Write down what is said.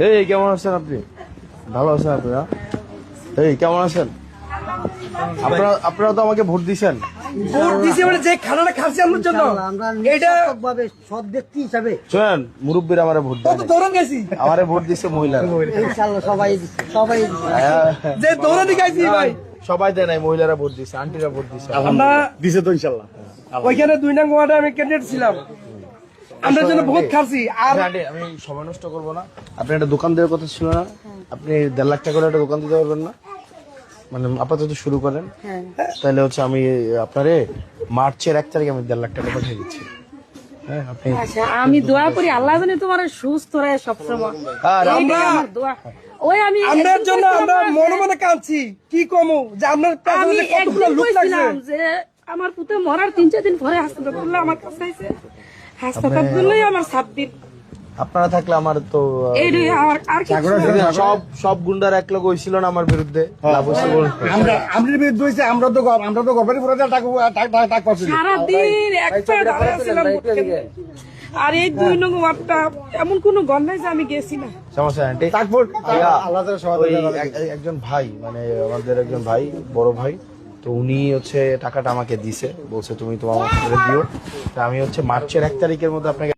এই কেমন আছেন আপনি? ভালো আছেন আপনারা? এই কেমন আছেন আপনারা? তো আমাকে ভোট দিয়েছেন। ভোট দিছি মানে যে খানাটা খাচ্ছি আমার জন্য এটা সব ব্যক্তি হিসাবে শোনেন, মুরব্বীরা আমারে ভোট দেয় কত দৌড়ান গেছি, আমারে ভোট দিচ্ছে মহিলারা। ইনশাআল্লাহ সবাই যে দৌড়ানি গাইছি ভাই সবাই দেয় নাই, মহিলারা ভোট দিচ্ছে, আন্টিরা ভোট দিচ্ছে। আমরা দিছে তো ইনশাআল্লাহ। ওইখানে 2 নং ওয়ার্ডে আমি ক্যান্ডিডেট ছিলাম, আমরা জন্য বহুত খাচ্ছি। আর আন্টি, আমি সময় নষ্ট করবো না। আপনি একটা দোকান দেওয়ার কথা ছিল না? আপনি 1.5 লাখ টাকা করে একটা দোকান দিতে পারবেন না? মানে আপাতত শুরু করেন, তাহলে হচ্ছে আমি আপনারে মার্চের 1 তারিখে আমি 1.5 লাখ টাকা পাঠিয়ে দিচ্ছি। হ্যাঁ, আপনি আচ্ছা, আমি দোয়া করি আল্লাহ জানে তোমার সুস্থ রাখে সবসময়। আর এইটাই আমার দোয়া। ওই আমি আমরার জন্য আমরা মনে মনে কাঁদছি, কি কমু যে আপনার আমি পেছনে কতগুলো একদিন লোক লাগছে। কইছিলাম যে আমার পুতে মরার 3-4 দিন পরে হাসপাতাল করলে আমার কাছে আইছে, হাসপাতাল করলেই আমার 7 দিন। আপনারা থাকলে আমার তো এইটাই আর কিছু না। সব গুন্ডার এক লোক হইছিল না আমার বিরুদ্ধে, লাভ হইছে বলতে। আমরা বিরুদ্ধে হইছে, আমরা তো গর্বারি পুরো টাক পাচ্ছি। সারাদিন এক পায়ে দাঁড়ায় ছিলাম ভোট কেন্দ্রে। আর এই 2 নং ওয়ার্ডটা এমন কোনো গণ নাই যে আমি গেছি না। সমস্যা আন্টি। আল্লাহ তাআলা সহায়তা ওই করবে। একজন ভাই, মানে আমাদের একজন ভাই, বড় ভাই, তো উনি হচ্ছে টাকাটা আমাকে দিছে, বলছে তুমি তোমার দিও। তা আমি হচ্ছে মার্চের 1 তারিখের মধ্যে আপনাকে